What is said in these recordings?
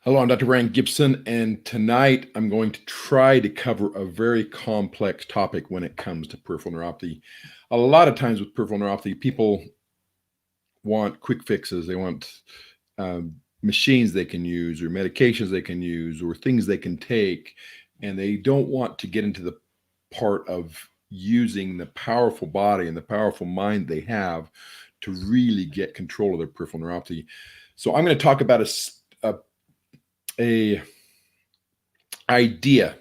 Hello, I'm Dr. Brian Gibson, and tonight I'm going to try to cover a very complex topic when it comes to peripheral neuropathy. A lot of times with peripheral neuropathy, people want quick fixes. They want machines they can use, or medications they can use, or things they can take, and they don't want to get into the part of using the powerful body and the powerful mind they have to really get control of their peripheral neuropathy. So I'm going to talk about a idea,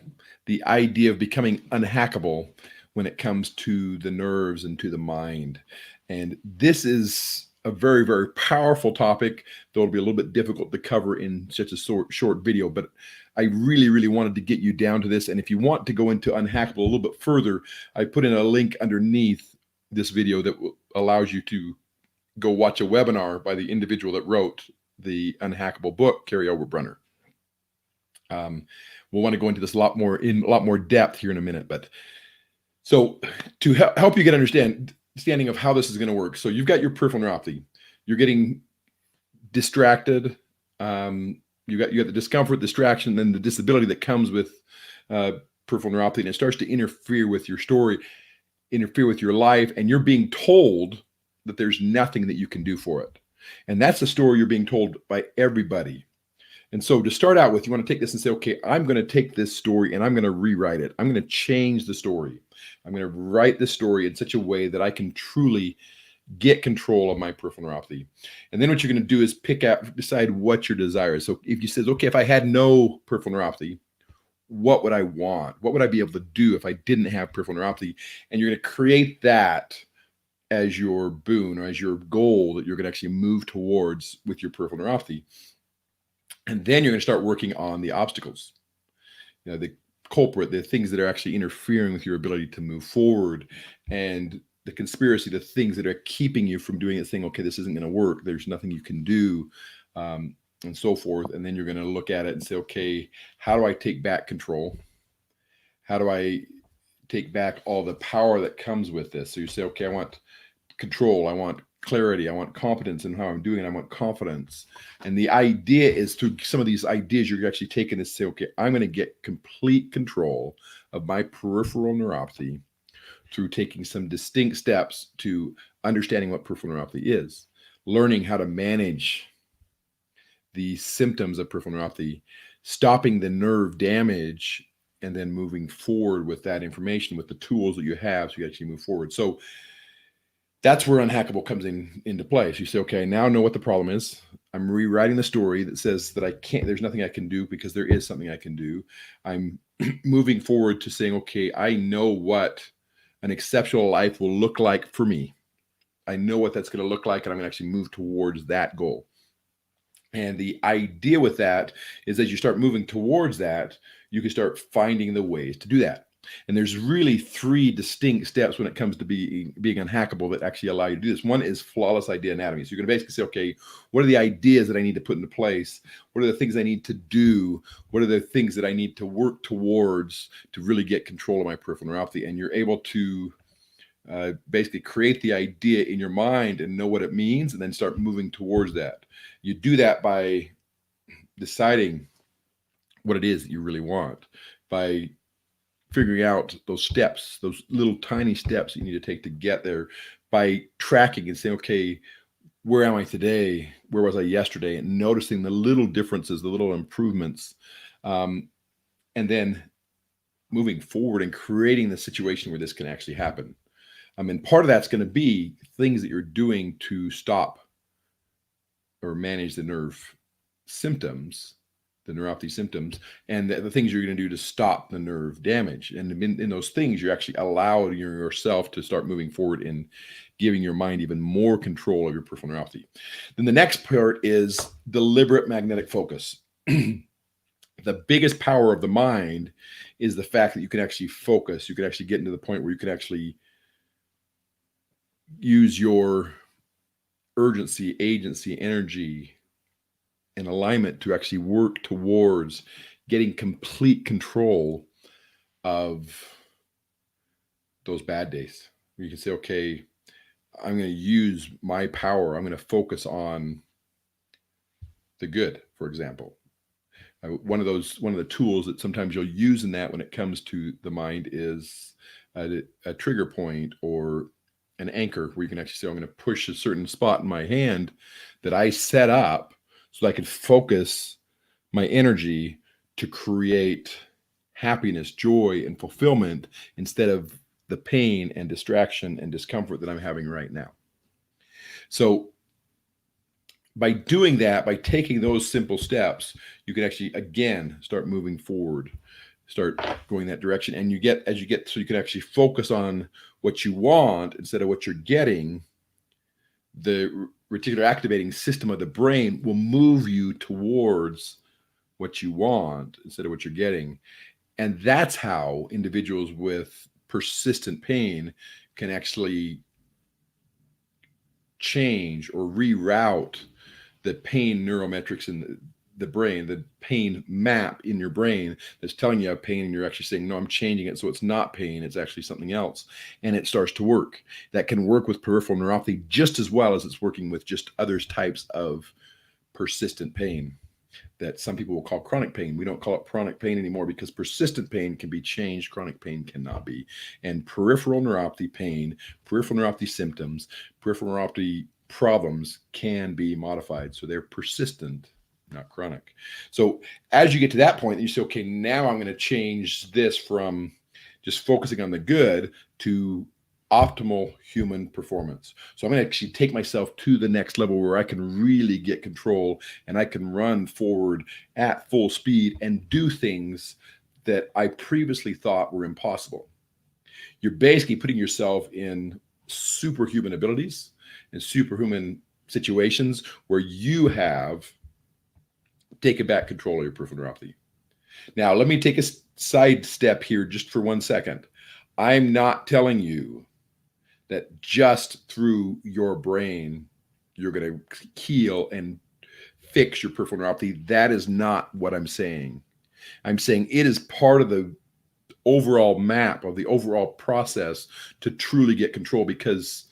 the idea of becoming unhackable when it comes to the nerves and to the mind. And this is a very, very powerful topic, though it'll be a little bit difficult to cover in such a short video. But I really, really wanted to get you down to this. And if you want to go into Unhackable a little bit further, I put in a link underneath this video that allows you to go watch a webinar by the individual that wrote the Unhackable book, Carrie Overbrunner. We'll want to go into this a lot more depth here in a minute. But so to help you get understanding of how this is going to work. So you've got your peripheral neuropathy. You're getting distracted. You got the discomfort, distraction, and the disability that comes with peripheral neuropathy, and it starts to interfere with your story, interfere with your life, and you're being told that there's nothing that you can do for it. And that's the story you're being told by everybody. And so to start out with, you want to take this and say, okay, I'm going to take this story and I'm going to rewrite it. I'm going to change the story. I'm going to write the story in such a way that I can truly get control of my peripheral neuropathy. And then what you're going to do is decide what your desire is. So if you says, okay, if I had no peripheral neuropathy, what would I want? What would I be able to do if I didn't have peripheral neuropathy? And you're going to create that as your boon or as your goal that you're going to actually move towards with your peripheral neuropathy. And then you're going to start working on the obstacles, the culprit, the things that are actually interfering with your ability to move forward, and the conspiracy, the things that are keeping you from doing it, saying, okay, this isn't going to work. There's nothing you can do, and so forth. And then you're going to look at it and say, okay, how do I take back control? How do I take back all the power that comes with this? So you say, okay, I want control. I want clarity. I want competence in how I'm doing it. I want confidence. And the idea is through some of these ideas, you're actually taking this, say, okay, I'm going to get complete control of my peripheral neuropathy through taking some distinct steps to understanding what peripheral neuropathy is, learning how to manage the symptoms of peripheral neuropathy, stopping the nerve damage, and then moving forward with that information, with the tools that you have so you actually move forward. So that's where Unhackable comes into play. So you say, okay, now I know what the problem is. I'm rewriting the story that says that there's nothing I can do because there is something I can do. I'm moving forward to saying, okay, I know what an exceptional life will look like for me. I know what that's going to look like, and I'm going to actually move towards that goal. And the idea with that is as you start moving towards that, you can start finding the ways to do that. And there's really three distinct steps when it comes to being unhackable that actually allow you to do this. One is flawless idea anatomy. So you're going to basically say, okay, what are the ideas that I need to put into place? What are the things I need to do? What are the things that I need to work towards to really get control of my peripheral neuropathy? And you're able to basically create the idea in your mind and know what it means, and then start moving towards that. You do that by deciding what it is that you really want, by figuring out those steps, those little tiny steps that you need to take to get there, by tracking and saying, okay, where am I today? Where was I yesterday? And noticing the little differences, the little improvements, and then moving forward and creating the situation where this can actually happen. And part of that's going to be things that you're doing to stop or manage the nerve symptoms, the neuropathy symptoms, and the things you're going to do to stop the nerve damage. And in those things, you're actually allowing yourself to start moving forward and giving your mind even more control of your peripheral neuropathy. Then the next part is deliberate magnetic focus. The biggest power of the mind is the fact that you can actually focus. You can actually get into the point where you can actually use your urgency, agency, energy, and alignment to actually work towards getting complete control of those bad days. You can say, okay, I'm going to use my power. I'm going to focus on the good, for example. One of the tools that sometimes you'll use in that when it comes to the mind is a trigger point or an anchor where you can actually say, I'm going to push a certain spot in my hand that I set up so that I can focus my energy to create happiness, joy, and fulfillment instead of the pain and distraction and discomfort that I'm having right now. So by doing that, by taking those simple steps, you can actually, again, start moving forward, start going that direction. And you can actually focus on what you want instead of what you're getting. The reticular activating system of the brain will move you towards what you want instead of what you're getting. And that's how individuals with persistent pain can actually change or reroute the pain neurometrics in the brain, the pain map in your brain that's telling you have pain, and you're actually saying, no, I'm changing it so it's not pain, it's actually something else. And it starts to work. That can work with peripheral neuropathy just as well as it's working with just other types of persistent pain that some people will call chronic pain. We don't call it chronic pain anymore because persistent pain can be changed. Chronic pain cannot be. And peripheral neuropathy pain, peripheral neuropathy symptoms, peripheral neuropathy problems can be modified. So they're persistent, not chronic. So as you get to that point, you say, okay, now I'm going to change this from just focusing on the good to optimal human performance. So I'm going to actually take myself to the next level where I can really get control and I can run forward at full speed and do things that I previously thought were impossible. You're basically putting yourself in superhuman abilities and superhuman situations where you have taken back control of your peripheral neuropathy. Now, let me take a side step here just for 1 second. I'm not telling you that just through your brain, you're going to heal and fix your peripheral neuropathy. That is not what I'm saying. I'm saying it is part of the overall map of the overall process to truly get control, because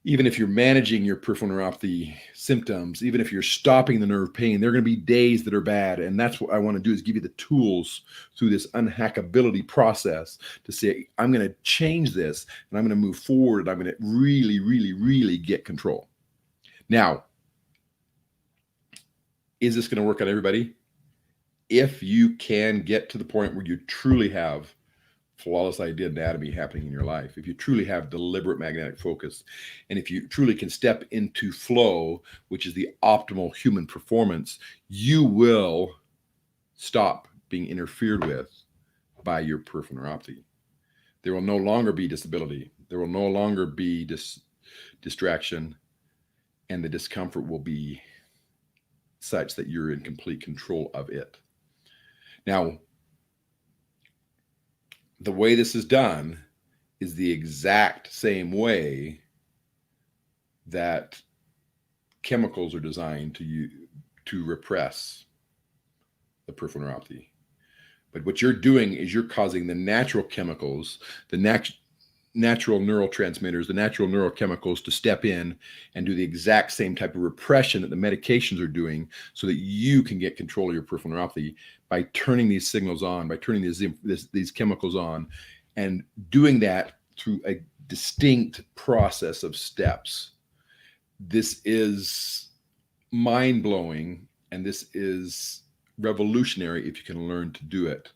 even if you're managing your peripheral neuropathy symptoms, even if you're stopping the nerve pain, there are going to be days that are bad. And that's what I want to do, is give you the tools through this unhackability process to say, I'm going to change this and I'm going to move forward and I'm going to really, really, really get control. Now, is this going to work on everybody? If you can get to the point where you truly have flawless idea anatomy happening in your life, if you truly have deliberate magnetic focus, and if you truly can step into flow, which is the optimal human performance, you will stop being interfered with by your peripheral neuropathy. There will no longer be disability. There will no longer be distraction, and the discomfort will be such that you're in complete control of it. Now, the way this is done is the exact same way that chemicals are designed to repress the peripheral neuropathy. But what you're doing is you're causing the natural chemicals, the natural neurotransmitters, the natural neurochemicals to step in and do the exact same type of repression that the medications are doing, so that you can get control of your peripheral neuropathy by turning these signals on, by turning these chemicals on, and doing that through a distinct process of steps. This is mind-blowing, and this is revolutionary if you can learn to do it.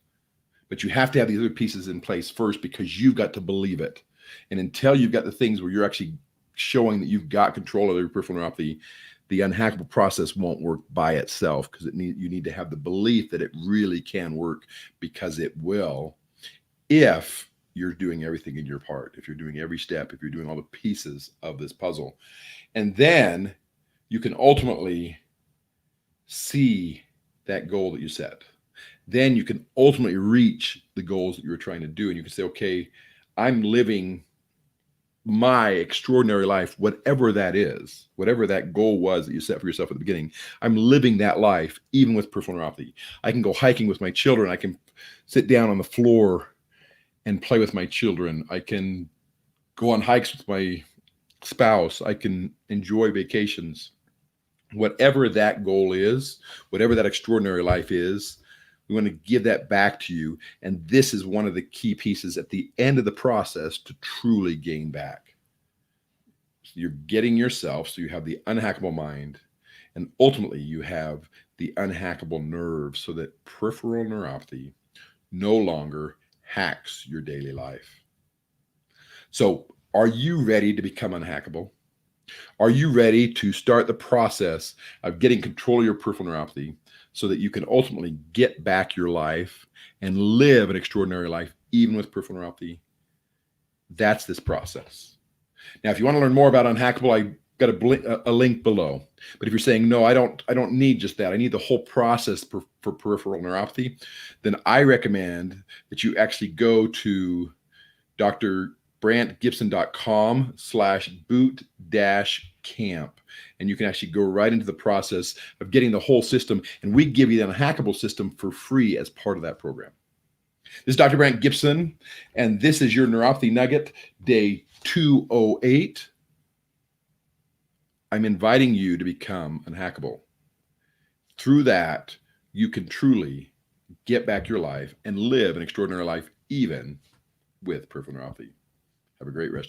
But you have to have these other pieces in place first, because you've got to believe it. And until you've got the things where you're actually showing that you've got control of your peripheral neuropathy, the unhackable process won't work by itself, because you need to have the belief that it really can work, because it will, if you're doing everything in your part, if you're doing every step, if you're doing all the pieces of this puzzle. And then you can ultimately see that goal that you set. Then you can ultimately reach the goals that you were trying to do. And you can say, okay, I'm living my extraordinary life, whatever that is, whatever that goal was that you set for yourself at the beginning. I'm living that life, even with peripheral neuropathy. I can go hiking with my children. I can sit down on the floor and play with my children. I can go on hikes with my spouse. I can enjoy vacations whatever that goal is, whatever that extraordinary life is, we want to give that back to you. And this is one of the key pieces at the end of the process to truly gain back. So you're getting yourself, so you have the unhackable mind, and ultimately you have the unhackable nerve, so that peripheral neuropathy no longer hacks your daily life. So are you ready to become unhackable? Are you ready to start the process of getting control of your peripheral neuropathy so that you can ultimately get back your life and live an extraordinary life, even with peripheral neuropathy? That's this process. Now, if you want to learn more about Unhackable, I got a link below. But if you're saying, no, I don't need just that, I need the whole process for peripheral neuropathy, then I recommend that you actually go to drbrantgibson.com/boot-camp. And you can actually go right into the process of getting the whole system. And we give you the Unhackable system for free as part of that program. This is Dr. Brant Gibson, and this is your Neuropathy Nugget, day 208. I'm inviting you to become unhackable. Through that, you can truly get back your life and live an extraordinary life, even with peripheral neuropathy. Have a great rest of your